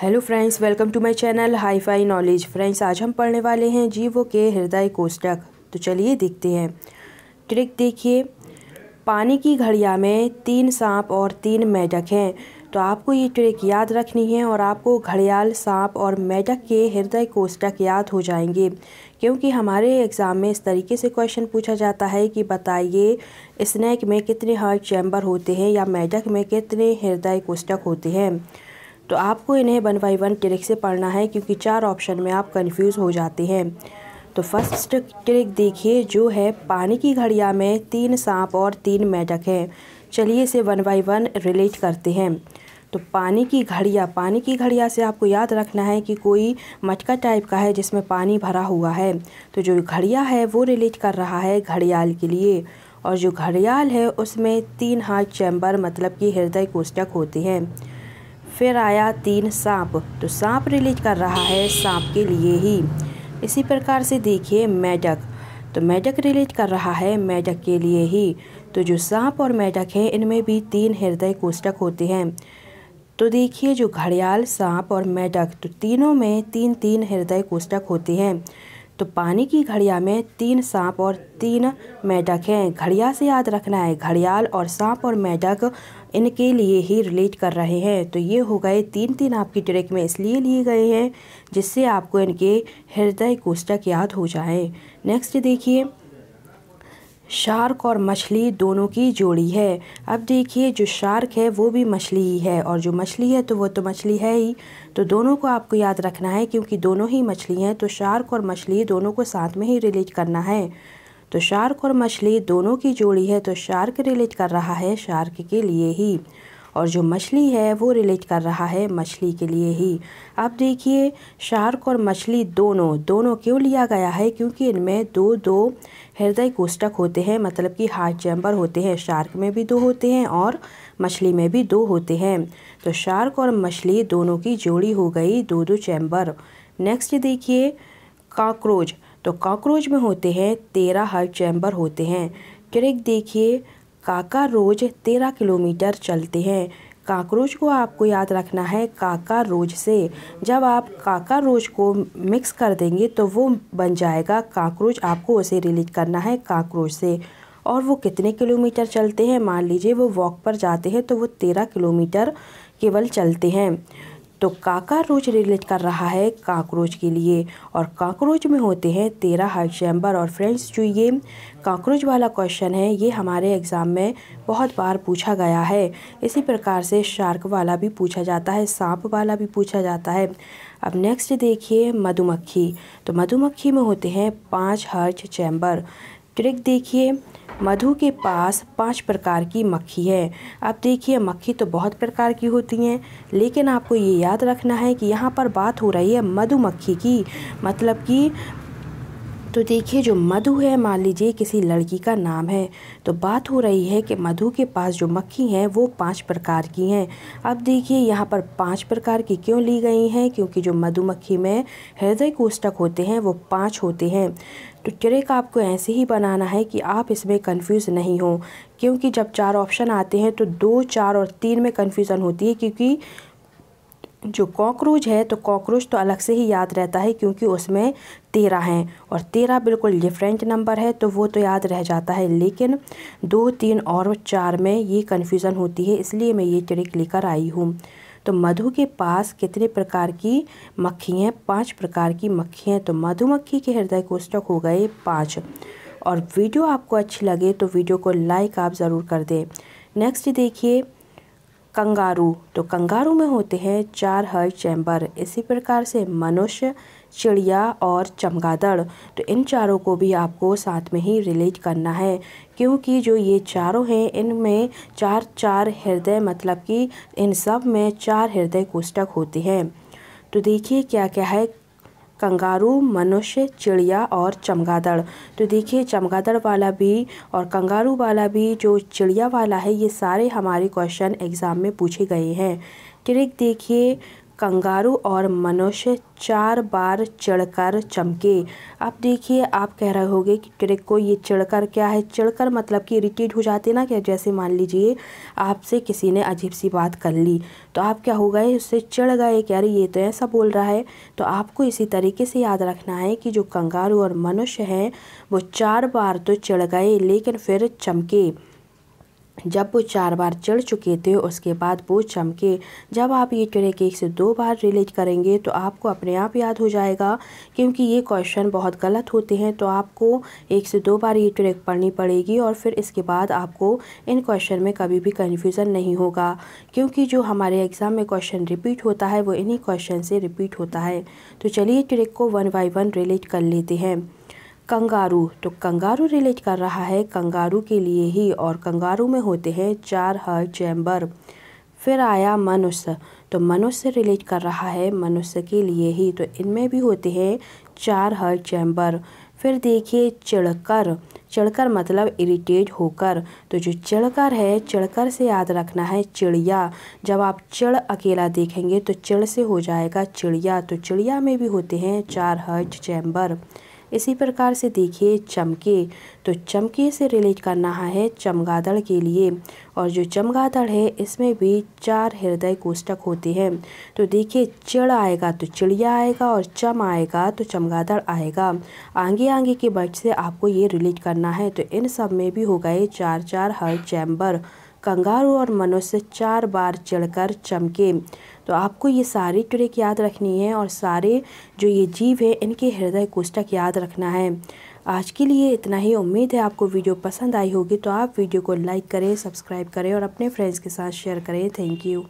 Hello friends, welcome to my channel hi fi knowledge. Friends, आज हम पढ़ने वाले हैं जीवों के हृदय कोष्ठक। तो चलिए देखते हैं। ट्रिक देखिए, पानी की घड़िया में 3 सांप और 3 मेंढक हैं। तो आपको ये ट्रिक याद रखनी है और आपको घड़ियाल, सांप और मेंढक के हृदय कोष्ठक याद हो जाएंगे, क्योंकि हमारे एग्ज़ाम में इस तरीके से क्वेश्चन पूछा जाता है कि बताइए स्नेक में कितने हार्ट चैम्बर होते हैं या मेंढक में कितने हृदय कोष्ठक होते हैं। तो आपको इन्हें 1 बाय 1 ट्रिक से पढ़ना है, क्योंकि 4 ऑप्शन में आप कंफ्यूज हो जाते हैं। तो फर्स्ट ट्रिक देखिए, जो है पानी की घड़िया में 3 सांप और 3 मेंढक हैं। चलिए इसे 1 बाय 1 रिलेट करते हैं। तो पानी की घड़िया से आपको याद रखना है कि कोई मटका टाइप का है जिसमें पानी भरा हुआ है। तो जो घड़िया है वो रिलेट कर रहा है घड़ियाल के लिए, और जो घड़ियाल है उसमें 3 हार्ट चैम्बर मतलब कि हृदय कोष्ठक होते हैं। फिर आया 3 सांप, तो सांप रिलेट कर रहा है सांप के लिए ही। इसी प्रकार से देखिए मेंढक, तो मेंढक रिलेट कर रहा है मेंढक के लिए ही। तो जो सांप और मेंढक हैं इनमें भी 3 हृदय कोष्ठक होते हैं। तो देखिए जो घड़ियाल, सांप और मेंढक, तो तीनों में 3-3 हृदय कोष्ठक होते हैं। तो पानी की घड़िया में 3 सांप और 3 मेंढक हैं। घड़िया से याद रखना है घड़ियाल और सांप और मेंढक इनके लिए ही रिलेट कर रहे हैं। तो ये हो गए 3-3 आपकी ट्रिक में इसलिए लिए गए हैं जिससे आपको इनके हृदय कोष्ठक याद हो जाए। नेक्स्ट देखिए, शार्क और मछली दोनों की जोड़ी है। अब देखिए जो शार्क है वो भी मछली ही है, और जो मछली है तो वो तो मछली है ही। तो दोनों को आपको याद रखना है, क्योंकि दोनों ही मछली हैं। तो शार्क और मछली दोनों को साथ में ही रिलेट करना है। तो शार्क और मछली दोनों की जोड़ी है, तो शार्क रिलेट कर रहा है शार्क के लिए ही, और जो मछली है वो रिलेट कर रहा है मछली के लिए ही। अब देखिए शार्क और मछली दोनों क्यों लिया गया है, क्योंकि इनमें 2-2 हृदय कोष्ठक होते हैं, मतलब कि हार्ट चैम्बर होते हैं। शार्क में भी 2 होते हैं और मछली में भी 2 होते हैं। तो शार्क और मछली दोनों की जोड़ी हो गई 2-2 चैम्बर। नेक्स्ट देखिए कॉकरोच, तो कॉकरोच में होते हैं 13 हार्ट चैम्बर होते हैं। ट्रिक देखिए, काका रोज 13 किलोमीटर चलते हैं। कॉकरोच को आपको याद रखना है काका रोज से। जब आप काका रोज को मिक्स कर देंगे तो वो बन जाएगा कॉकरोच। आपको उसे रिलेट करना है कॉकरोच से। और वो कितने किलोमीटर चलते हैं, मान लीजिए वो वॉक पर जाते हैं तो वो 13 किलोमीटर केवल चलते हैं। तो काका रोज रिलेट कर रहा है कॉकरोच के लिए, और कॉकरोच में होते हैं 13 हार्ट चैम्बर। और फ्रेंड्स, जो ये कॉकरोच वाला क्वेश्चन है ये हमारे एग्ज़ाम में बहुत बार पूछा गया है। इसी प्रकार से शार्क वाला भी पूछा जाता है, सांप वाला भी पूछा जाता है। अब नेक्स्ट देखिए मधुमक्खी, तो मधुमक्खी में होते हैं 5 हार्ट चैम्बर। ट्रिक देखिए, मधु के पास 5 प्रकार की मक्खी है। अब देखिए मक्खी तो बहुत प्रकार की होती हैं, लेकिन आपको ये याद रखना है कि यहाँ पर बात हो रही है मधुमक्खी की, मतलब कि तो देखिए जो मधु है, मान लीजिए किसी लड़की का नाम है, तो बात हो रही है कि मधु के पास जो मक्खी हैं वो 5 प्रकार की हैं। अब देखिए यहाँ पर 5 प्रकार की क्यों ली गई हैं, क्योंकि जो मधुमक्खी में हृदय कोष्ठक होते हैं वो 5 होते हैं। तो ट्रिक आपको ऐसे ही बनाना है कि आप इसमें कंफ्यूज नहीं हो, क्योंकि जब 4 ऑप्शन आते हैं तो 2, 4 और 3 में कन्फ्यूज़न होती है। क्योंकि जो कॉकरोच है तो कॉकरोच तो अलग से ही याद रहता है, क्योंकि उसमें 13 हैं और 13 बिल्कुल डिफरेंट नंबर है, तो वो तो याद रह जाता है। लेकिन 2, 3 और 4 में ये कन्फ्यूज़न होती है, इसलिए मैं ये ट्रिक लेकर आई हूँ। तो मधु के पास कितने प्रकार की मक्खी हैं, 5 प्रकार की मक्खी हैं। तो मधुमक्खी के हृदय कोष्ठक हो गए 5। और वीडियो आपको अच्छी लगे तो वीडियो को लाइक आप ज़रूर कर दें। नेक्स्ट देखिए कंगारू, तो कंगारू में होते हैं 4 हार्ट चैम्बर। इसी प्रकार से मनुष्य, चिड़िया और चमगादड़, तो इन चारों को भी आपको साथ में ही रिलेट करना है, क्योंकि जो ये चारों हैं इनमें 4-4 हृदय, मतलब कि इन सब में 4 हृदय कोष्ठक होते हैं। तो देखिए क्या क्या है, कंगारू, मनुष्य, चिड़िया और चमगादड़। तो देखिए चमगादड़ वाला भी और कंगारू वाला भी, जो चिड़िया वाला है, ये सारे हमारे क्वेश्चन एग्ज़ाम में पूछे गए हैं। ट्रिक देखिए, कंगारू और मनुष्य 4 बार चढ़कर चमके। अब देखिए, आप कह रहे होंगे कि ट्रिक को ये चढ़कर क्या है। चढ़कर मतलब कि इरिटेट हो जाते ना, क्या जैसे मान लीजिए आपसे किसी ने अजीब सी बात कर ली तो आप क्या हो गए, उससे चढ़ गए कि अरे ये तो ऐसा बोल रहा है। तो आपको इसी तरीके से याद रखना है कि जो कंगारू और मनुष्य हैं वो 4 बार तो चढ़ गए लेकिन फिर चमके। जब वो 4 बार चढ़ चुके थे उसके बाद वो चमके। जब आप ये ट्रिक 1 से 2 बार रिलेट करेंगे तो आपको अपने आप याद हो जाएगा, क्योंकि ये क्वेश्चन बहुत गलत होते हैं। तो आपको 1 से 2 बार ये ट्रिक पढ़नी पड़ेगी और फिर इसके बाद आपको इन क्वेश्चन में कभी भी कन्फ्यूज़न नहीं होगा, क्योंकि जो हमारे एग्ज़ाम में क्वेश्चन रिपीट होता है वो इन्हीं क्वेश्चन से रिपीट होता है। तो चलिए ट्रिक को 1 बाय 1 रिलेट कर लेते हैं। कंगारू, तो कंगारू रिलेट कर रहा है कंगारू के लिए ही, और कंगारू में होते हैं 4 हार्ट चैम्बर। फिर आया मनुष्य, तो मनुष्य रिलेट कर रहा है मनुष्य के लिए ही, तो इनमें भी होते हैं 4 हार्ट चैम्बर। फिर देखिए चढ़कर, चढ़कर मतलब इरिटेट होकर, तो जो चढ़कर है चढ़कर से याद रखना है चिड़िया। जब आप चढ़ अकेला देखेंगे तो चढ़ से हो जाएगा चिड़िया, तो चिड़िया में भी होते हैं 4 हार्ट चैम्बर। इसी प्रकार से देखिए चमके, तो चमके से रिलेट करना है चमगादड़ के लिए, और जो चमगादड़ है इसमें भी 4 हृदय कोष्ठक होते हैं। तो देखिए चढ़ आएगा तो चिड़िया आएगा और चम आएगा तो चमगादड़ आएगा। आगे आगे के वर्ड से आपको ये रिलेट करना है। तो इन सब में भी हो गए 4 हार्ट चैम्बर। कंगारू और मनुष्य 4 बार चढ़कर चमके। तो आपको ये सारी ट्रिक याद रखनी है और सारे जो ये जीव है इनके हृदय कोष्ठक याद रखना है। आज के लिए इतना ही। उम्मीद है आपको वीडियो पसंद आई होगी, तो आप वीडियो को लाइक करें, सब्सक्राइब करें और अपने फ्रेंड्स के साथ शेयर करें। Thank you.